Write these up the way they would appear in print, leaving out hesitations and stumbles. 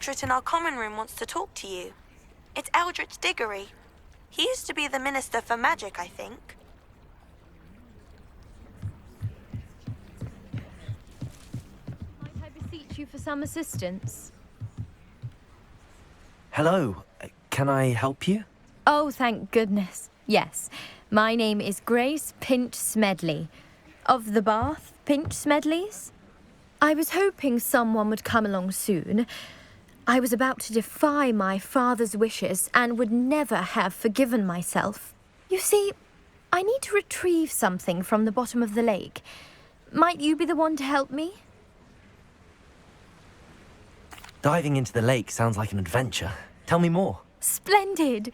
portrait in our common room wants to talk to you. It's Eldritch Diggory. He used to be the Minister for Magic, I think. Might I beseech you for some assistance? Hello, can I help you? Oh, thank goodness. Yes, my name is Grace Pinch Smedley, of the Bath Pinch Smedleys. I was hoping someone would come along soon. I was about to defy my father's wishes and would never have forgiven myself. You see, I need to retrieve something from the bottom of the lake. Might you be the one to help me? Diving into the lake sounds like an adventure. Tell me more. Splendid!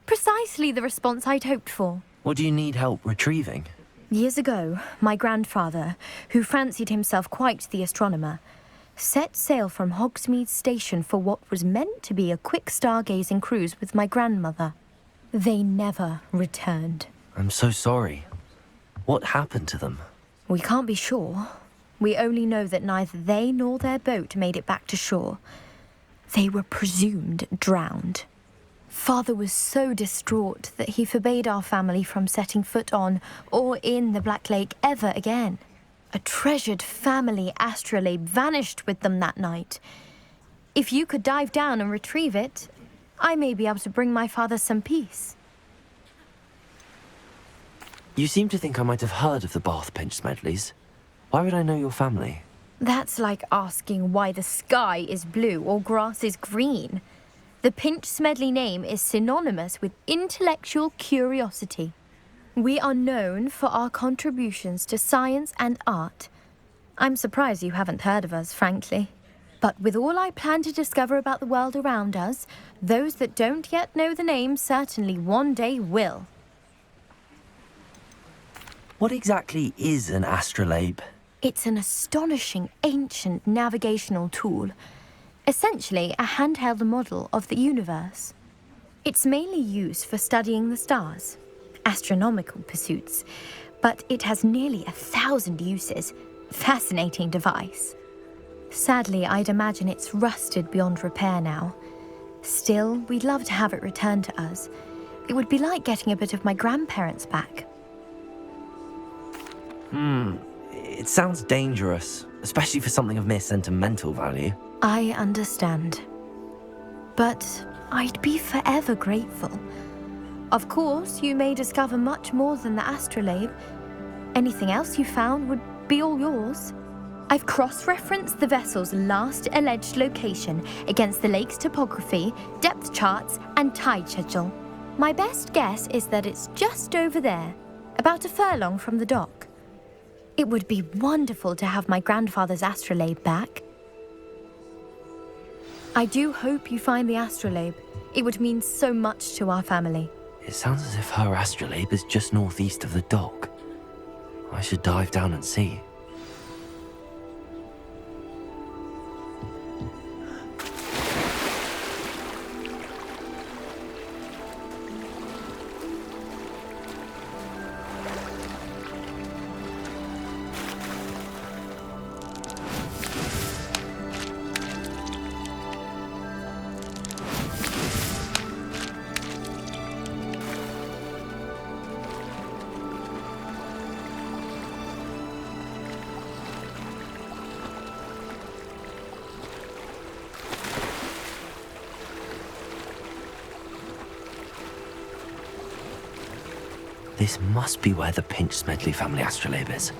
Precisely the response I'd hoped for. What do you need help retrieving? Years ago, my grandfather, who fancied himself quite the astronomer, set sail from Hogsmeade Station for what was meant to be a quick stargazing cruise with my grandmother. They never returned. I'm so sorry. What happened to them? We can't be sure. We only know that neither they nor their boat made it back to shore. They were presumed drowned. Father was so distraught that he forbade our family from setting foot on or in the Black Lake ever again. A treasured family astrolabe vanished with them that night. If you could dive down and retrieve it, I may be able to bring my father some peace. You seem to think I might have heard of the Bath Pinch Smedleys. Why would I know your family? That's like asking why the sky is blue or grass is green. The Pinch Smedley name is synonymous with intellectual curiosity. We are known for our contributions to science and art. I'm surprised you haven't heard of us, frankly. But with all I plan to discover about the world around us, those that don't yet know the name certainly one day will. What exactly is an astrolabe? It's an astonishing ancient navigational tool. Essentially a handheld model of the universe. It's mainly used for studying the stars, astronomical pursuits, but it has nearly 1,000 uses. Fascinating device. Sadly, I'd imagine it's rusted beyond repair now. Still, we'd love to have it returned to us. It would be like getting a bit of my grandparents back. It sounds dangerous, especially for something of mere sentimental value. I understand. But I'd be forever grateful. Of course, you may discover much more than the astrolabe. Anything else you found would be all yours. I've cross-referenced the vessel's last alleged location against the lake's topography, depth charts, and tide schedule. My best guess is that it's just over there, about a furlong from the dock. It would be wonderful to have my grandfather's astrolabe back. I do hope you find the astrolabe. It would mean so much to our family. It sounds as if her astrolabe is just northeast of the dock. I should dive down and see. This must be where the Pinch Smedley family astrolabe is.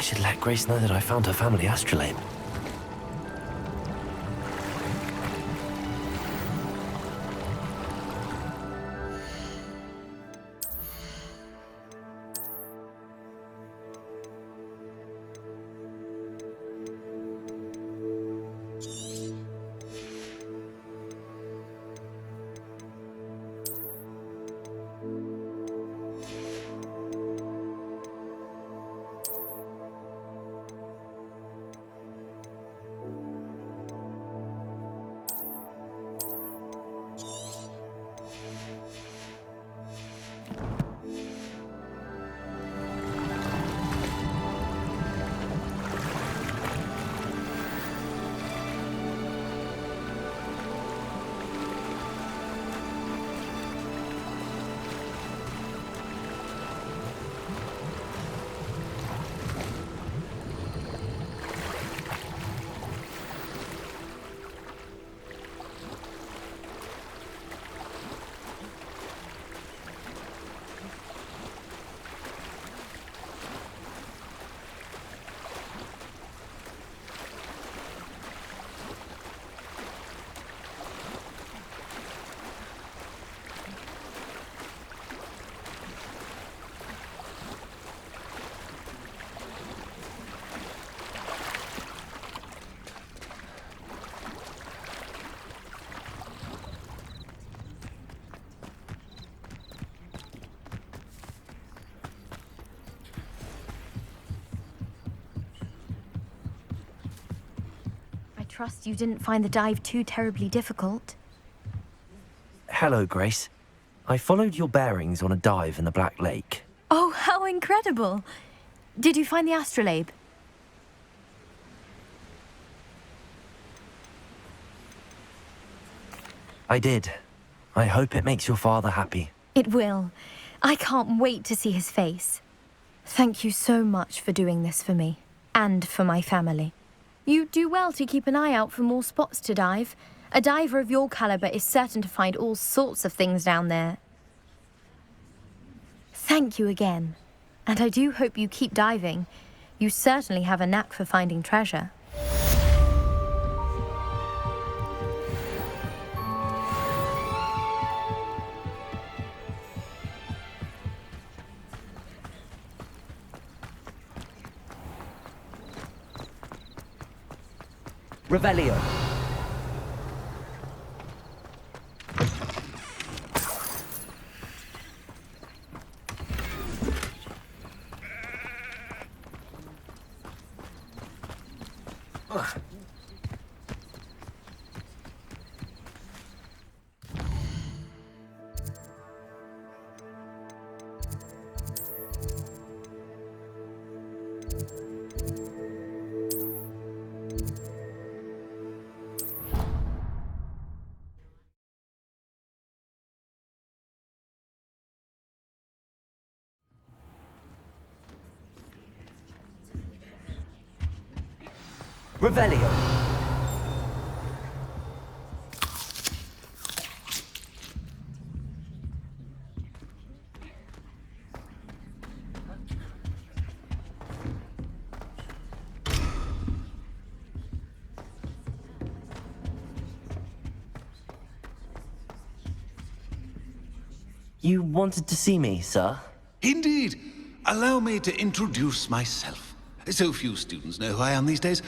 should let Grace know that I found her family astrolabe. I trust you didn't find the dive too terribly difficult. Hello, Grace. I followed your bearings on a dive in the Black Lake. Oh, how incredible! Did you find the astrolabe? I did. I hope it makes your father happy. It will. I can't wait to see his face. Thank you so much for doing this for me, and for my family. You do well to keep an eye out for more spots to dive. A diver of your caliber is certain to find all sorts of things down there. Thank you again. And I do hope you keep diving. You certainly have a knack for finding treasure. Revelio. Revelio. You wanted to see me, sir? Indeed. Allow me to introduce myself. So few students know who I am these days.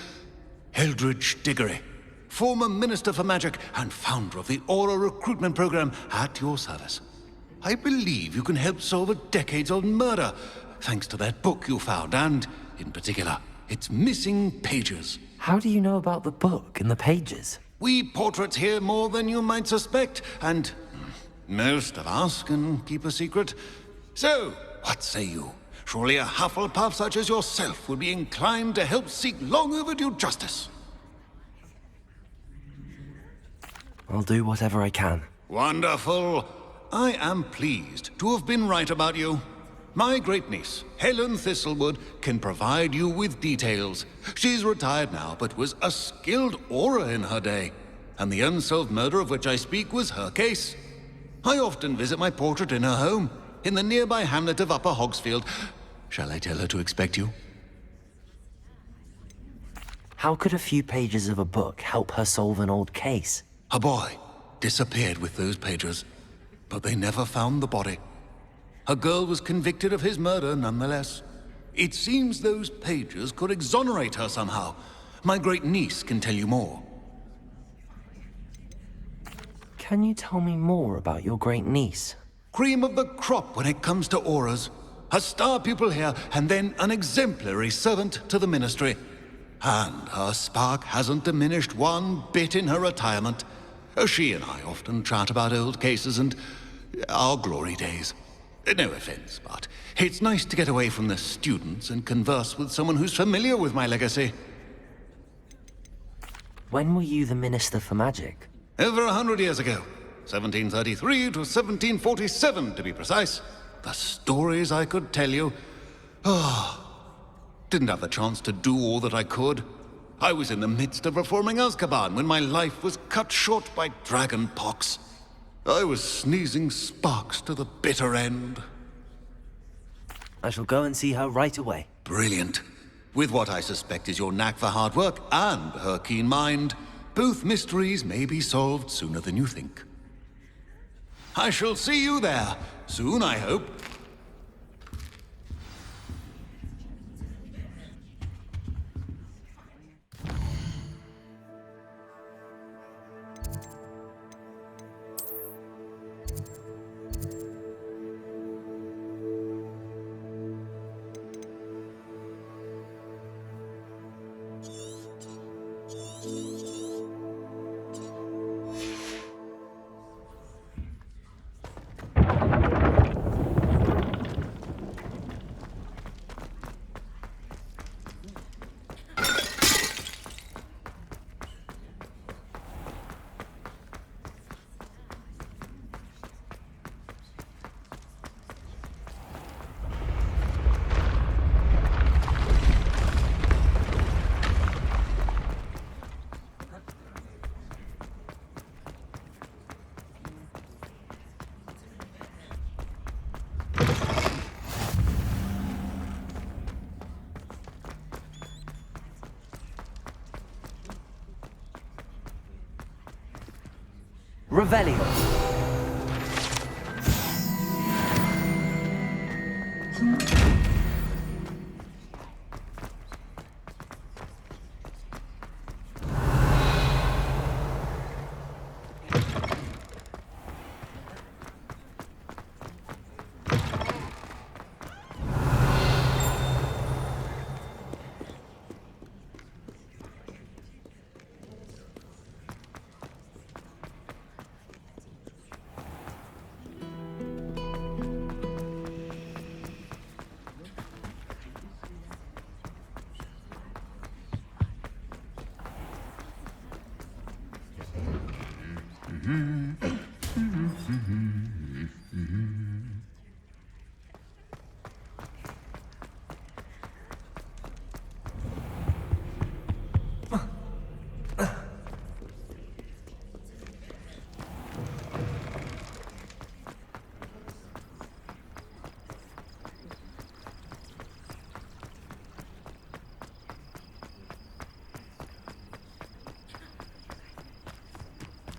Eldridge Diggory, former Minister for Magic and founder of the Aura recruitment program, at your service. I believe you can help solve a decades-old murder, thanks to that book you found, and, in particular, its missing pages. How do you know about the book and the pages? We portraits here more than you might suspect, and most of us can keep a secret. So, what say you? Surely a Hufflepuff such as yourself would be inclined to help seek long overdue justice. I'll do whatever I can. Wonderful. I am pleased to have been right about you. My great-niece, Helen Thistlewood, can provide you with details. She's retired now, but was a skilled aura in her day. And the unsolved murder of which I speak was her case. I often visit my portrait in her home, in the nearby hamlet of Upper Hogsfield. Shall I tell her to expect you? How could a few pages of a book help her solve an old case? A boy disappeared with those pages, but they never found the body. A girl was convicted of his murder nonetheless. It seems those pages could exonerate her somehow. My great niece can tell you more. Can you tell me more about your great niece? Cream of the crop when it comes to auras. A star pupil here, and then an exemplary servant to the ministry. And her spark hasn't diminished one bit in her retirement. She and I often chat about old cases and our glory days. No offense, but it's nice to get away from the students and converse with someone who's familiar with my legacy. When were you the Minister for Magic? Over 100 years ago. 1733 to 1747, to be precise. The stories I could tell you. Didn't have the chance to do all that I could. I was in the midst of reforming Azkaban when my life was cut short by dragon pox. I was sneezing sparks to the bitter end. I shall go and see her right away. Brilliant. With what I suspect is your knack for hard work and her keen mind, both mysteries may be solved sooner than you think. I shall see you there, soon I hope. Revelio.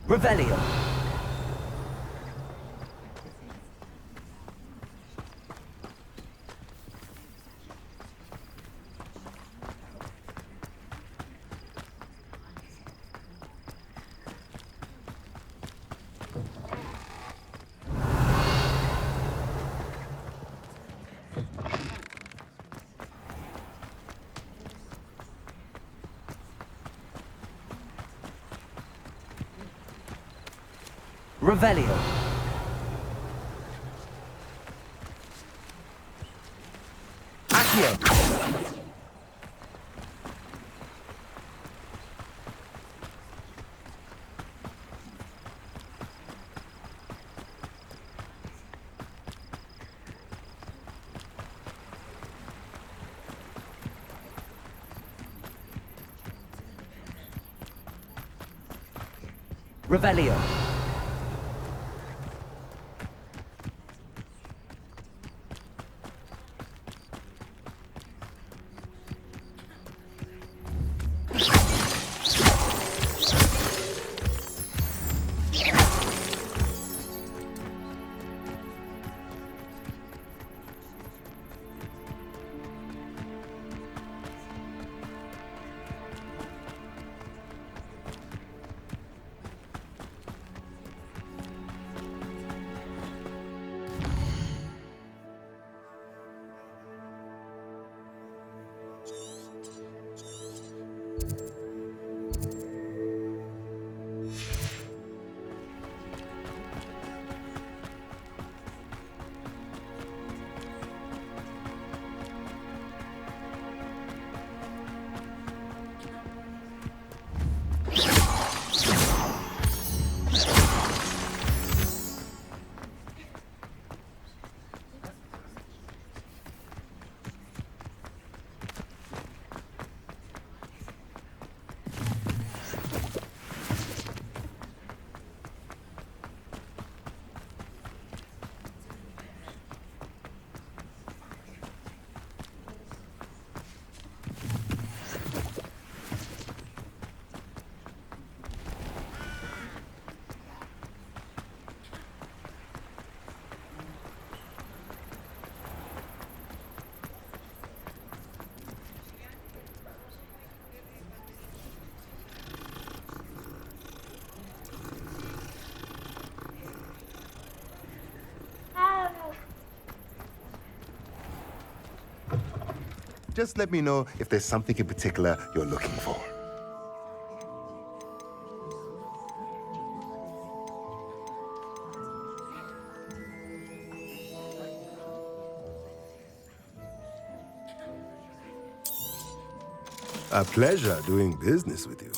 Revelio. Revelio. Accio. Revelio. just let me know if there's something in particular you're looking for. A pleasure doing business with you.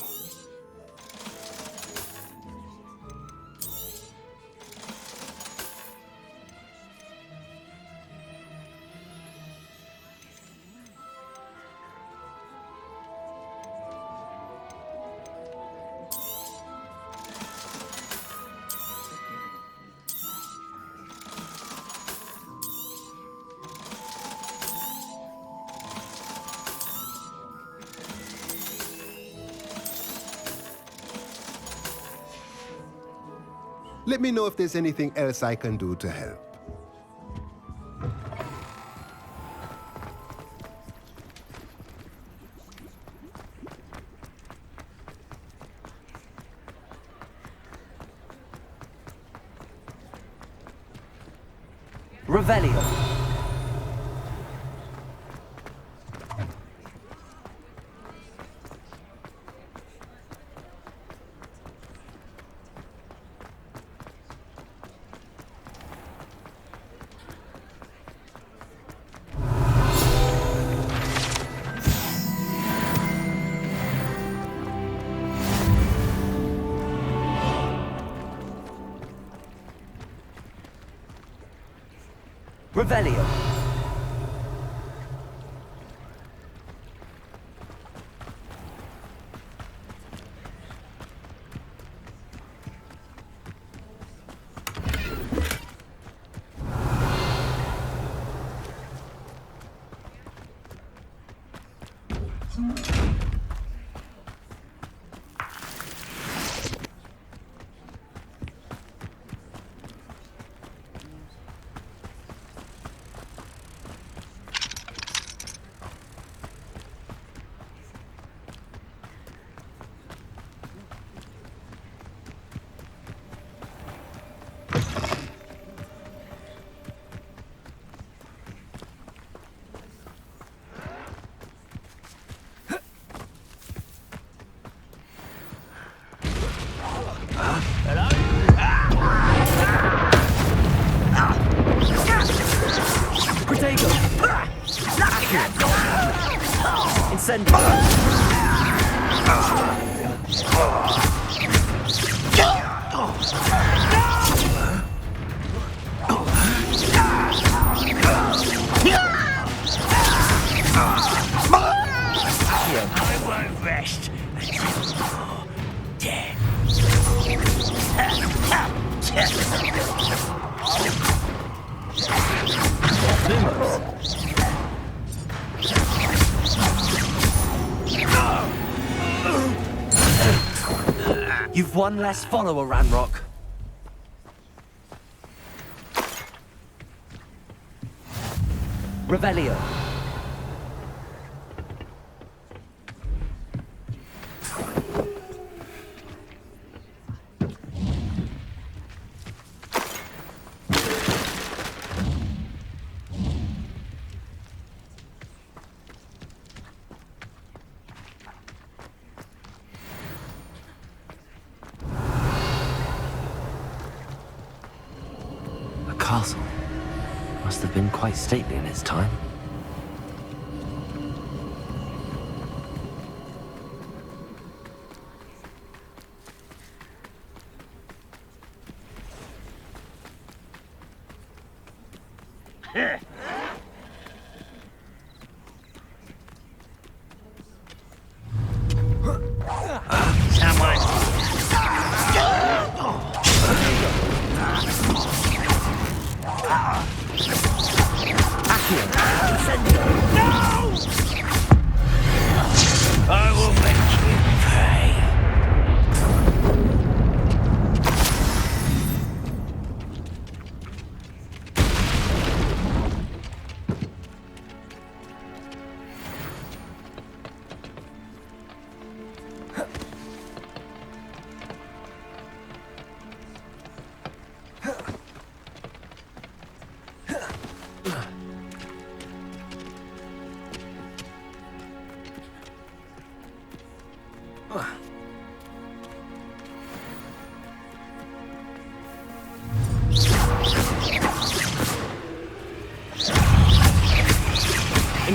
Let me know if there's anything else I can do to help. Revelio. Revelio. You've one less follower, Ranrock. Revelio. Castle. Must have been quite stately in its time.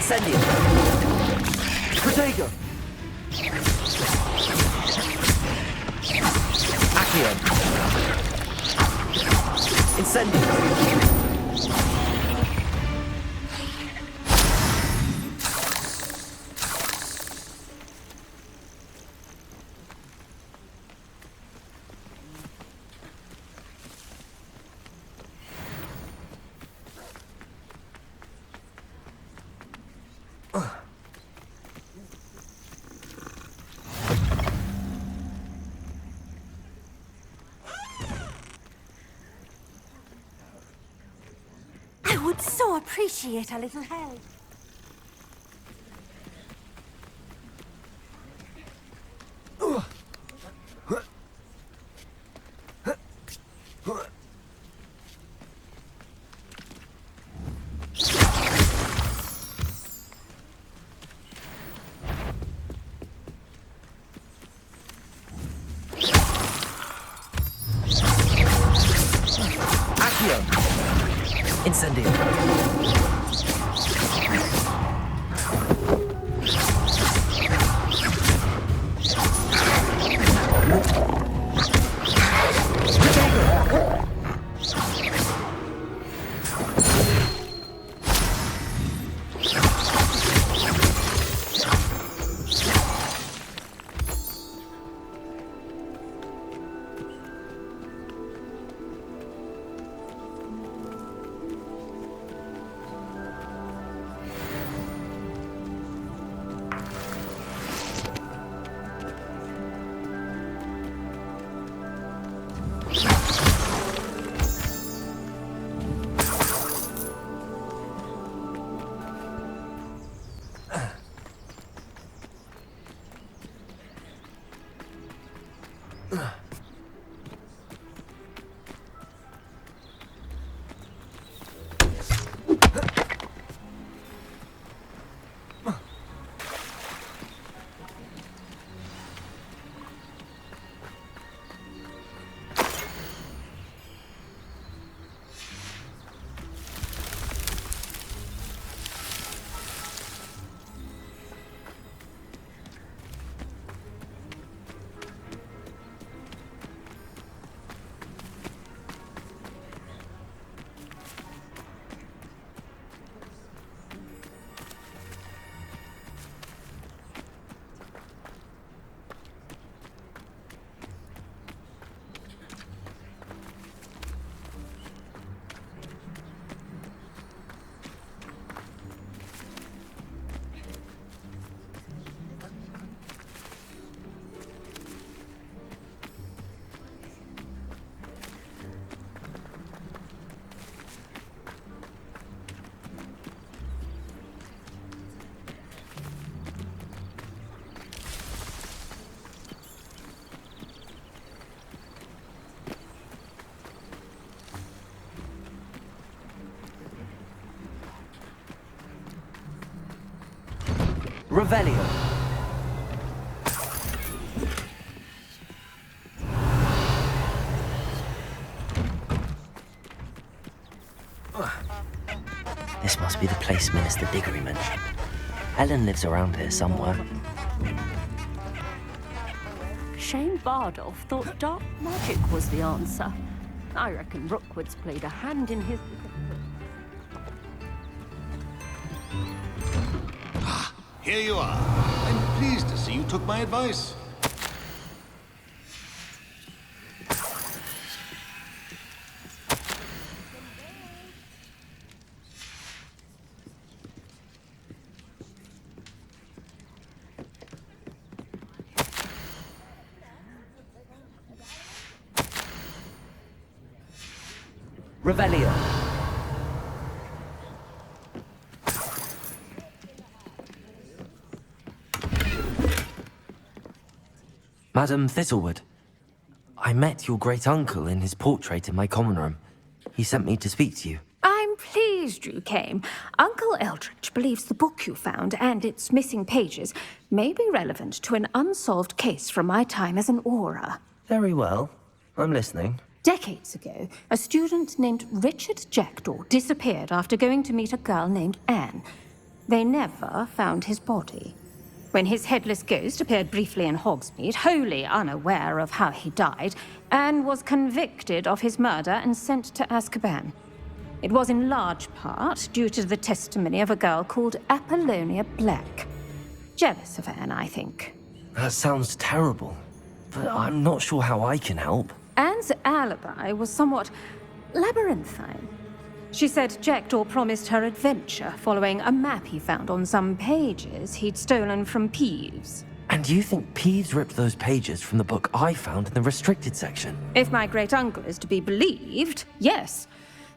Incendium! Protego! Accio! Incendium! I would so appreciate a little help. Accio! Incendium! Revelio. This must be the place Minister Diggory mentioned. Helen lives around here somewhere. Shane Bardolph thought dark magic was the answer. I reckon Rookwood's played a hand in his... Here you are. I'm pleased to see you took my advice. Revelio. Madam Thistlewood, I met your great-uncle in his portrait in my common room. He sent me to speak to you. I'm pleased you came. Uncle Eldridge believes the book you found and its missing pages may be relevant to an unsolved case from my time as an aura. Very well. I'm listening. Decades ago, a student named Richard Jackdaw disappeared after going to meet a girl named Anne. They never found his body. When his headless ghost appeared briefly in Hogsmeade, wholly unaware of how he died, Anne was convicted of his murder and sent to Azkaban. It was in large part due to the testimony of a girl called Apollonia Black. Jealous of Anne, I think. That sounds terrible, but I'm not sure how I can help. Anne's alibi was somewhat labyrinthine. She said Jackdaw promised her adventure following a map he found on some pages he'd stolen from Peeves. And you think Peeves ripped those pages from the book I found in the restricted section? If my great-uncle is to be believed, yes.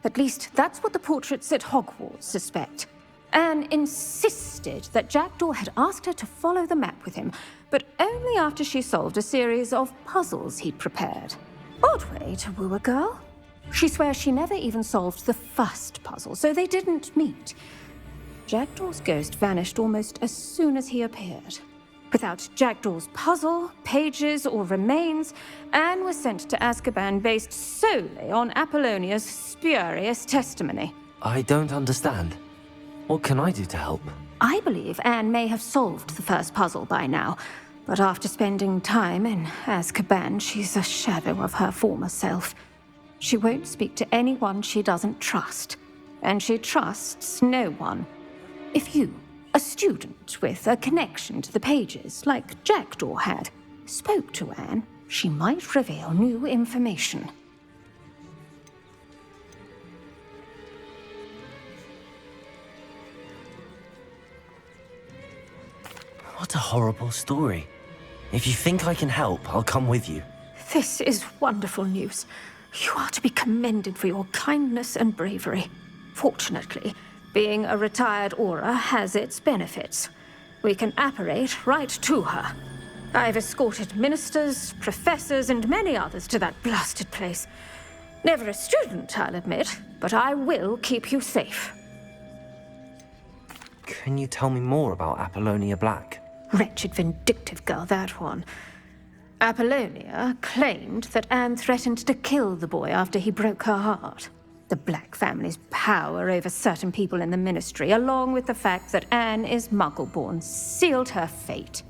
At least that's what the portraits at Hogwarts suspect. Anne insisted that Jackdaw had asked her to follow the map with him, but only after she solved a series of puzzles he'd prepared. Odd way to woo a girl. She swears she never even solved the first puzzle, so they didn't meet. Jackdaw's ghost vanished almost as soon as he appeared. Without Jackdaw's puzzle, pages, or remains, Anne was sent to Azkaban based solely on Apollonia's spurious testimony. I don't understand. What can I do to help? I believe Anne may have solved the first puzzle by now, but after spending time in Azkaban, she's a shadow of her former self. She won't speak to anyone she doesn't trust, and she trusts no one. If you, a student with a connection to the pages, like Jackdaw had, spoke to Anne, she might reveal new information. What a horrible story. If you think I can help, I'll come with you. This is wonderful news. You are to be commended for your kindness and bravery. Fortunately, being a retired Auror has its benefits. We can apparate right to her. I've escorted ministers, professors, and many others to that blasted place. Never a student, I'll admit, but I will keep you safe. Can you tell me more about Apollonia Black? Wretched, vindictive girl, that one. Apollonia claimed that Anne threatened to kill the boy after he broke her heart. The Black family's power over certain people in the Ministry, along with the fact that Anne is Muggle-born, sealed her fate.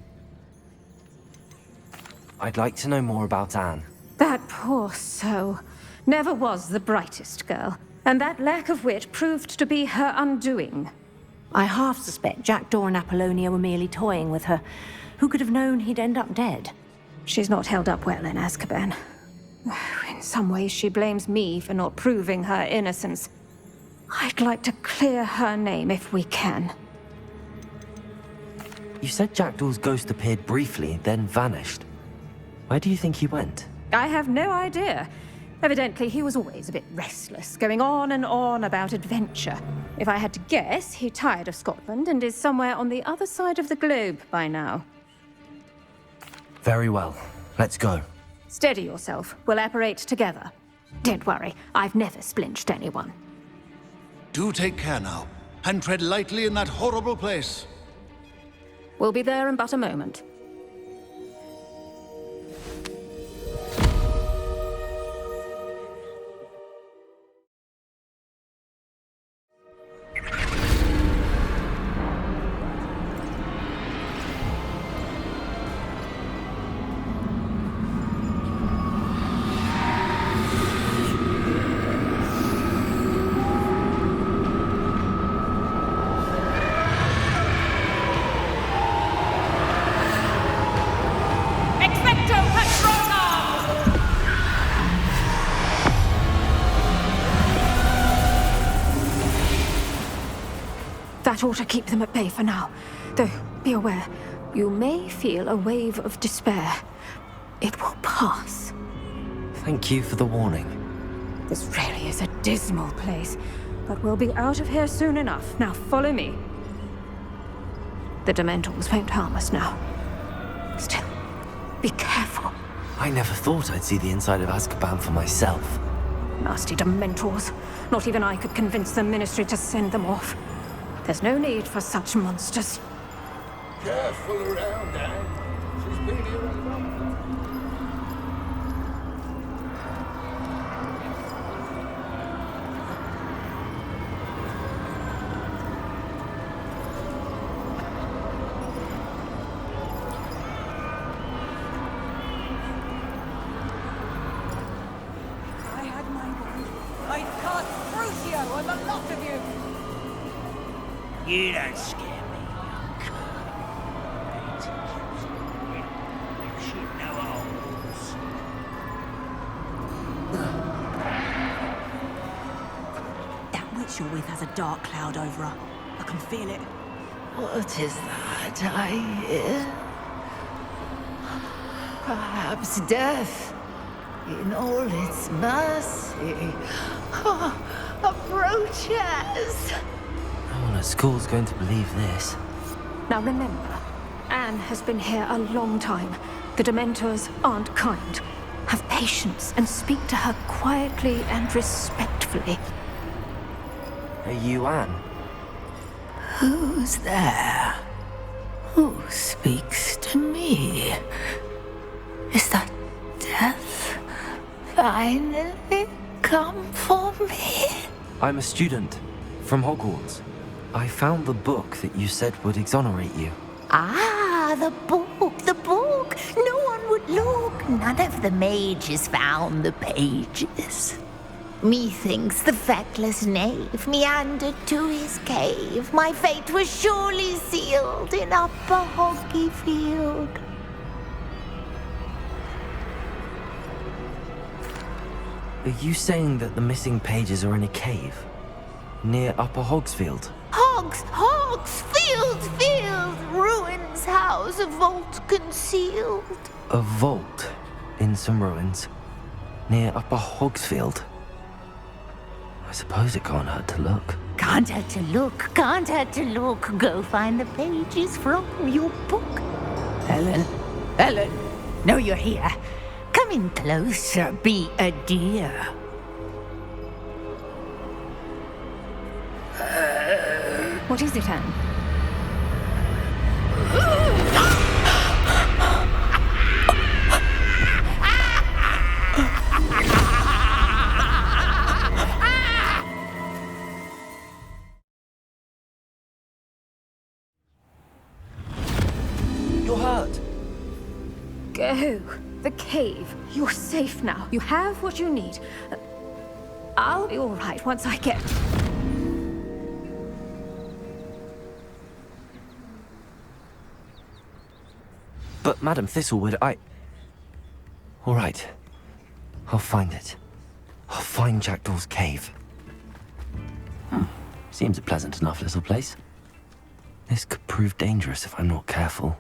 I'd like to know more about Anne. That poor soul never was the brightest girl, and that lack of wit proved to be her undoing. I half suspect Jackdaw and Apollonia were merely toying with her. Who could have known he'd end up dead? She's not held up well in Azkaban. In some ways, she blames me for not proving her innocence. I'd like to clear her name if we can. You said Jackdaw's ghost appeared briefly, then vanished. Where do you think he went? I have no idea. Evidently, he was always a bit restless, going on and on about adventure. If I had to guess, he tired of Scotland and is somewhere on the other side of the globe by now. Very well. Let's go. Steady yourself. We'll apparate together. Don't worry, I've never splinched anyone. Do take care now, and tread lightly in that horrible place. We'll be there in but a moment. That ought to keep them at bay for now. Though, be aware, you may feel a wave of despair. It will pass. Thank you for the warning. This really is a dismal place, but we'll be out of here soon enough. Now follow me. The Dementors won't harm us now. Still, be careful. I never thought I'd see the inside of Azkaban for myself. Nasty Dementors. Not even I could convince the Ministry to send them off. There's no need for such monsters. Careful around, Anne. She's been here a long time. You don't scare me, you cur. You should know holes. That witch you're with has a dark cloud over her. I can feel it. What is that I hear? Perhaps death, in all its mercy, approaches. No one at school's going to believe this. Now remember, Anne has been here a long time. The Dementors aren't kind. Have patience and speak to her quietly and respectfully. Are you Anne? Who's there? Who speaks to me? Is that death finally come for me? I'm a student from Hogwarts. I found the book that you said would exonerate you. Ah, the book, the book. No one would look. None of the mages found the pages. Methinks the feckless knave meandered to his cave. My fate was surely sealed in Upper Hoggyfield. Are you saying that the missing pages are in a cave? Near Upper Hogsfield? Field, ruins house, a vault concealed. A vault in some ruins? Near Upper Hogsfield? I suppose it can't hurt to look. Can't hurt to look. Go find the pages from your book. Ellen, know you're here. Come in closer, be a dear. What is it, Anne? You're hurt. Go. The cave. You're safe now. You have what you need. I'll be all right once I get... But Madam Thistlewood, all right. I'll find it. I'll find Jackdaw's cave. Seems a pleasant enough little place. This could prove dangerous if I'm not careful.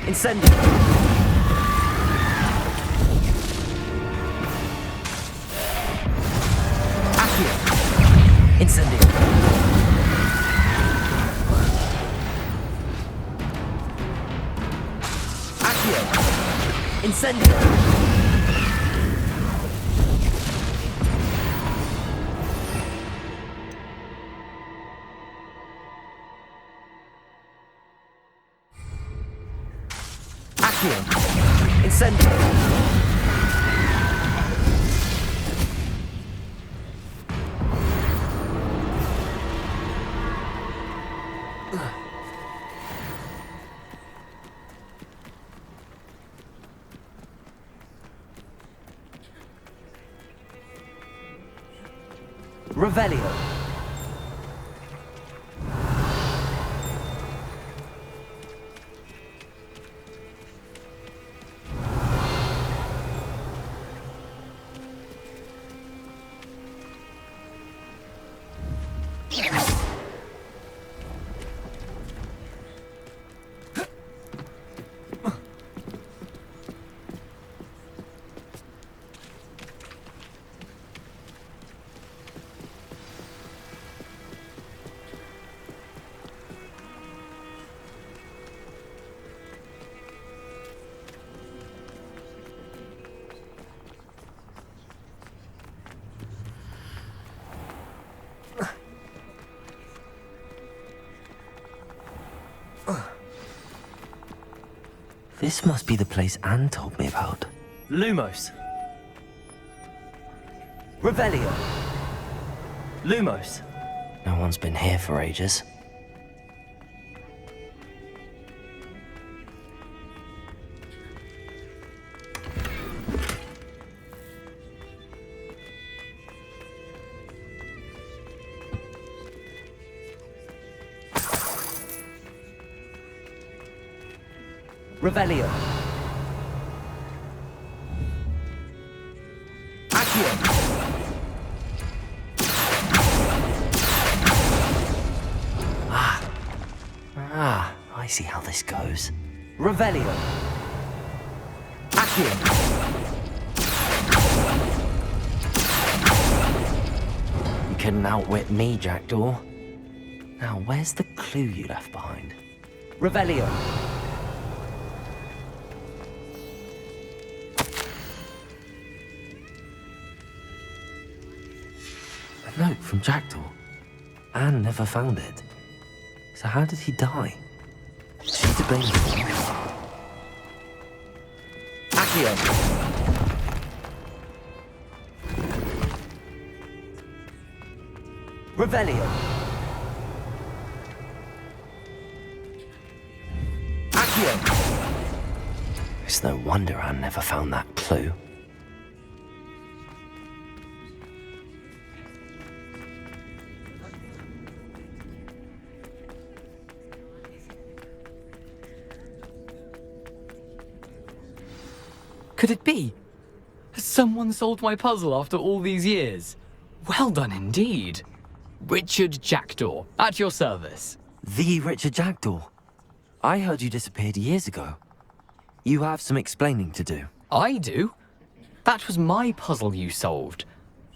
Incendio. Accio. Incendio. Accio. Incendio. Incendio. Revelio. This must be the place Anne told me about. Lumos. Revelio. Lumos. No one's been here for ages. Revelio. Accio. I see how this goes. Revelio. Accio. You couldn't outwit me, Jackdaw. Now, where's the clue you left behind? Revelio. A note from Jackdaw. Anne never found it. So how did he die? Is she to blame for it? Accio. Revelio. Accio. It's no wonder Anne never found that clue. Could it be? Has someone solved my puzzle after all these years? Well done indeed. Richard Jackdaw, at your service. The Richard Jackdaw? I heard you disappeared years ago. You have some explaining to do. I do? That was my puzzle you solved.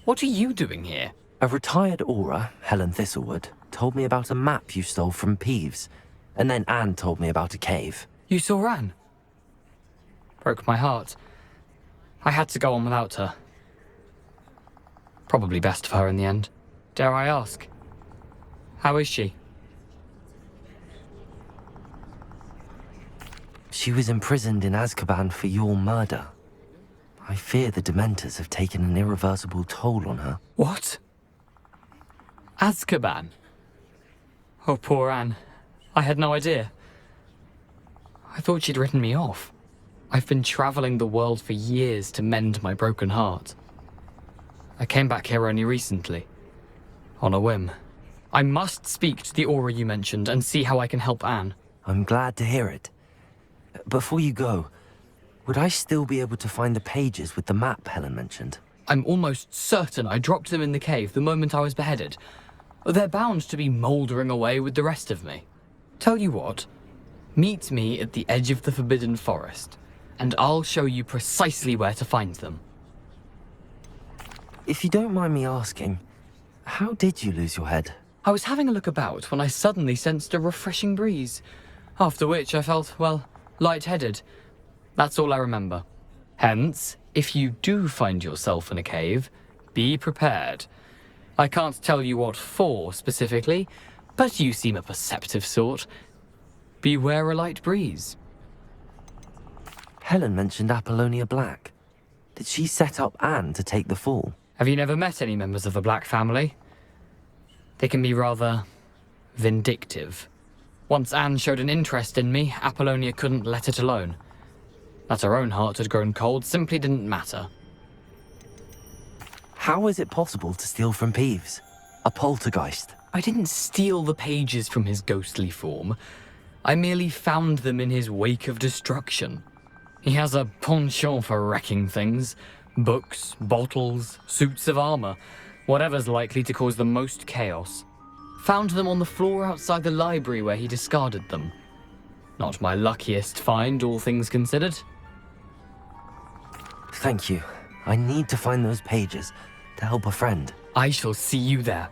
What are you doing here? A retired aura, Helen Thistlewood, told me about a map you stole from Peeves. And then Anne told me about a cave. You saw Anne? Broke my heart. I had to go on without her. Probably best for her in the end. Dare I ask? How is she? She was imprisoned in Azkaban for your murder. I fear the Dementors have taken an irreversible toll on her. What? Azkaban? Oh, poor Anne. I had no idea. I thought she'd written me off. I've been traveling the world for years to mend my broken heart. I came back here only recently, on a whim. I must speak to the aura you mentioned and see how I can help Anne. I'm glad to hear it. Before you go, would I still be able to find the pages with the map Helen mentioned? I'm almost certain I dropped them in the cave the moment I was beheaded. They're bound to be mouldering away with the rest of me. Tell you what, meet me at the edge of the Forbidden Forest, and I'll show you precisely where to find them. If you don't mind me asking, how did you lose your head? I was having a look about when I suddenly sensed a refreshing breeze, after which I felt, well, lightheaded. That's all I remember. Hence, if you do find yourself in a cave, be prepared. I can't tell you what for specifically, but you seem a perceptive sort. Beware a light breeze. Helen mentioned Apollonia Black. Did she set up Anne to take the fall? Have you never met any members of the Black family? They can be rather vindictive. Once Anne showed an interest in me, Apollonia couldn't let it alone. That her own heart had grown cold simply didn't matter. How is it possible to steal from Peeves? A poltergeist? I didn't steal the pages from his ghostly form. I merely found them in his wake of destruction. He has a penchant for wrecking things. Books, bottles, suits of armor, whatever's likely to cause the most chaos. Found them on the floor outside the library where he discarded them. Not my luckiest find, all things considered. Thank you. I need to find those pages to help a friend. I shall see you there.